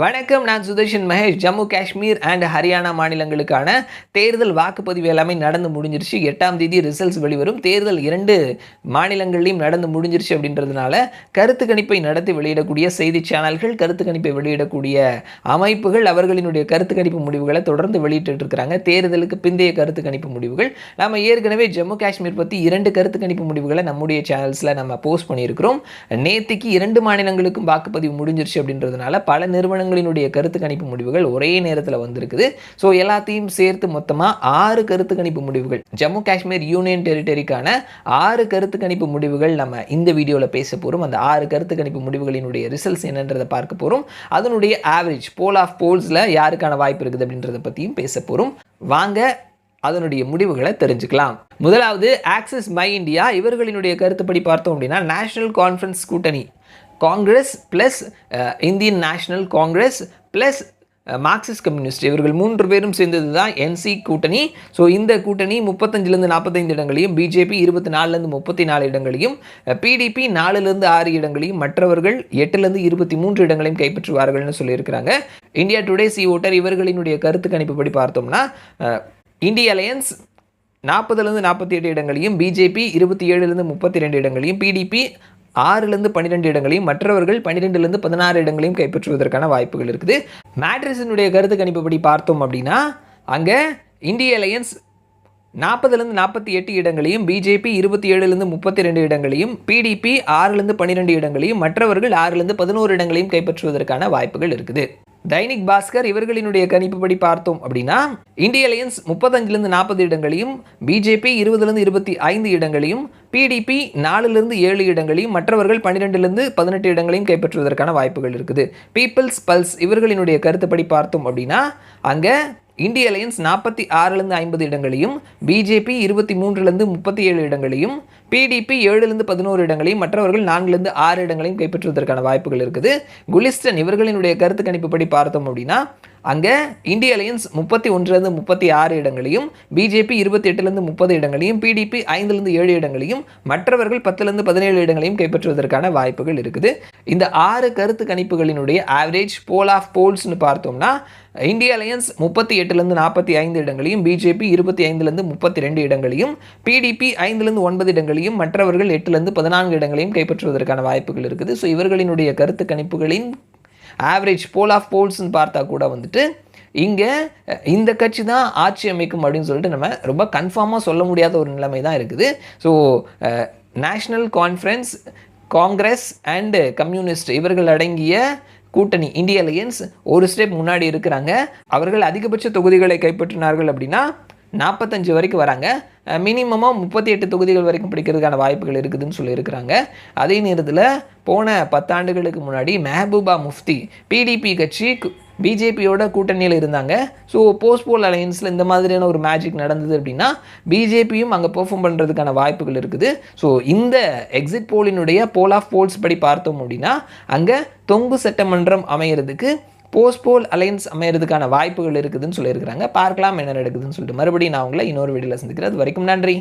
வணக்கம். நான் சுதர்ஷன் மகேஷ். ஜம்மு காஷ்மீர் அண்ட் ஹரியானா மாநிலங்களுக்கான தேர்தல் வாக்குப்பதிவு எல்லாமே நடந்து முடிஞ்சிருச்சு. 8ஆம் தேதி ரிசல்ட்ஸ் வெளிவரும். தேர்தல் 2 மாநிலங்கள்லையும் நடந்து முடிஞ்சிருச்சு அப்படின்றதுனால கருத்து கணிப்பை நடத்தி வெளியிடக்கூடிய செய்தி சேனல்கள், கருத்து கணிப்பை வெளியிடக்கூடிய அமைப்புகள் அவர்களினுடைய கருத்து கணிப்பு முடிவுகளை தொடர்ந்து வெளியிட்டு இருக்கிறாங்க. தேர்தலுக்கு பிந்தைய கருத்து கணிப்பு முடிவுகள். நம்ம ஏற்கனவே ஜம்மு காஷ்மீர் பற்றி 2 கருத்து கணிப்பு முடிவுகளை நம்முடைய சேனல்ஸில் நம்ம போஸ்ட் பண்ணியிருக்கிறோம். நேற்றுக்கு 2 மாநிலங்களுக்கும் வாக்குப்பதிவு முடிஞ்சிருச்சு அப்படின்றதுனால பல நிறுவனங்களினுடைய கருத்து கணிப்பு முடிவுகள் ஒரே நேரத்தில் வந்திருக்குது. ஸோ எல்லாத்தையும் சேர்த்து மொத்தமாக 6 கருத்து கணிப்பு முடிவுகள், ஜம்மு காஷ்மீர் யூனியன் டெரிட்டரிக்கான 6 கருத்து கணிப்பு முடிவுகள் நம்ம இந்த வீடியோவில் பேச போகிறோம். அந்த 6 கருத்து கணிப்பு முடிவுகளினுடைய ரிசல்ட்ஸ் என்னன்றதை பார்க்க போகிறோம். அதனுடைய ஆவரேஜ் போல் ஆஃப் போல்ஸில் யாருக்கான வாய்ப்பு இருக்குது அப்படின்றத பற்றியும் பேச போகிறோம். வாங்க அதனுடைய முடிவுகளை தெரிஞ்சுக்கலாம். முதலாவது ஆக்சிஸ் மை இந்தியா, இவர்களினுடைய கருத்துப்படி பார்த்தோம் அப்படின்னா நேஷனல் கான்ஃபரன்ஸ் கூட்டணி, Congress plus Indian national Congress plus Marxist communist, இவர்கள் 3 பேரும் சேர்ந்தது தான் என்சி கூட்டணி. ஸோ இந்த கூட்டணி 35லேருந்து 45 இடங்களையும், பிஜேபி 24லேருந்து 34 இடங்களையும், பிடிபி 4லேருந்து 6 இடங்களையும், மற்றவர்கள் 8லேருந்து 23 இடங்களையும் கைப்பற்றுவார்கள்னு சொல்லியிருக்கிறாங்க. இந்தியா டுடே சி ஓட்டர் இவர்களினுடைய கருத்து கணிப்புப்படி பார்த்தோம்னா இந்திய அலையன்ஸ் 40லேருந்து 48 இடங்களையும், பிஜேபி 27லேருந்து 32 இடங்களையும், பிடிபி 6லேருந்து 12 இடங்களையும், மற்றவர்கள் 12லேருந்து 16 இடங்களையும் கைப்பற்றுவதற்கான வாய்ப்புகள் இருக்குது. மேட்ரிஸினுடைய கருத்து கணிப்புப்படி பார்த்தோம் அப்படின்னா அங்கே இந்திய அலையன்ஸ் 40லேருந்து 48 இடங்களையும், பிஜேபி 27லேருந்து 32 இடங்களையும், பிடிபி 6லேருந்து 12 இடங்களையும், மற்றவர்கள் 6லேருந்து 11 இடங்களையும் கைப்பற்றுவதற்கான வாய்ப்புகள் இருக்குது. தைனிக் பாஸ்கர் இவர்களினுடைய கணிப்புப்படி பார்த்தோம் அப்படின்னா இந்திய அலையன்ஸ் 35லேருந்து 40 இடங்களையும், பிஜேபி 20லேருந்து 25 இடங்களையும், பிடிபி 4லேருந்து 7 இடங்களையும், மற்றவர்கள் 12லேருந்து 18 இடங்களையும் கைப்பற்றுவதற்கான வாய்ப்புகள் இருக்குது. பீப்புள்ஸ் பல்ஸ் இவர்களினுடைய கருத்துப்படி பார்த்தோம் அப்படின்னா அங்கே இந்திய அலையன்ஸ் 46லேருந்து 50 இடங்களையும், பிஜேபி 23லேருந்து 37 இடங்களையும், பிடிபி 7லேருந்து 11 இடங்களையும், மற்றவர்கள் 4லேருந்து 6 இடங்களையும் கைப்பற்றுவதற்கான வாய்ப்புகள் இருக்குது. குலிஸ்டன் இவர்களினுடைய கருத்து கணிப்புப்படி பார்த்தோம் அப்படின்னா அங்கே இந்திய அலையன்ஸ் 31லேருந்து 36 இடங்களையும், பிஜேபி 28லேருந்து 30 இடங்களையும், பிடிபி 5லேருந்து 7 இடங்களையும், மற்றவர்கள் 10லேருந்து 17 இடங்களையும் கைப்பற்றுவதற்கான வாய்ப்புகள் இருக்குது. இந்த 6 கருத்து கணிப்புகளினுடைய ஆவரேஜ் போல் ஆஃப் போல்ஸ்னு பார்த்தோம்னா இந்திய அலையன்ஸ் 38லேருந்து 45 இடங்களையும், பிஜேபி 25லேருந்து 32 இடங்களையும், பிடிபி 5லேருந்து 9 இடங்களையும், மற்றவர்கள் 8லேருந்து 14 இடங்களையும் கைப்பற்றுவதற்கான வாய்ப்புகள் இருக்குது. ஸோ இவர்களினுடைய கருத்து கணிப்புகளின் ஆவரேஜ் போல் ஆஃப் போல்ஸ்ன்னு பார்த்தா கூட வந்துட்டு இங்கே இந்த கட்சி தான் ஆட்சி அமைக்கும் அப்படின்னு சொல்லிட்டு நம்ம ரொம்ப கன்ஃபார்மாக சொல்ல முடியாத ஒரு நிலைமை தான் இருக்குது. So national conference, Congress and communist இவர்கள் அடங்கிய கூட்டணி இந்திய அலையன்ஸ் ஒரு ஸ்டெப் முன்னாடி இருக்கிறாங்க. அவர்கள் அதிகபட்ச தொகுதிகளை கைப்பற்றினார்கள் அப்படின்னா 45 வரைக்கும் வராங்க. மினிமமாக 38 தொகுதிகள் வரைக்கும் பிடிக்கிறதுக்கான வாய்ப்புகள் இருக்குதுன்னு சொல்லியிருக்கிறாங்க. அதே நேரத்தில் போன 10 ஆண்டுகளுக்கு முன்னாடி மெஹபூபா முஃப்தி பிடிபி கட்சி பிஜேபியோட கூட்டணியில் இருந்தாங்க. ஸோ போல் அலையன்ஸில் இந்த மாதிரியான ஒரு மேஜிக் நடந்தது அப்படின்னா பிஜேபியும் அங்கே பெர்ஃபார்ம் பண்ணுறதுக்கான வாய்ப்புகள் இருக்குது. ஸோ இந்த எக்ஸிட் போலினுடைய போல் ஆஃப் போல்ஸ் படி பார்த்தோம் அப்படின்னா அங்கே தொங்கு சட்டமன்றம் அமைகிறதுக்கு போல் அலையன்ஸ் அமையறதுக்கான வாய்ப்புகள் இருக்குதுன்னு சொல்லியிருக்கிறாங்க. பார்க்கலாம் என்ன நடக்குதுன்னு சொல்லிட்டு மறுபடியும் நான் உங்களை இன்னொரு வீடியோவில் சந்திக்கிறேன். அது வரைக்கும் நன்றி.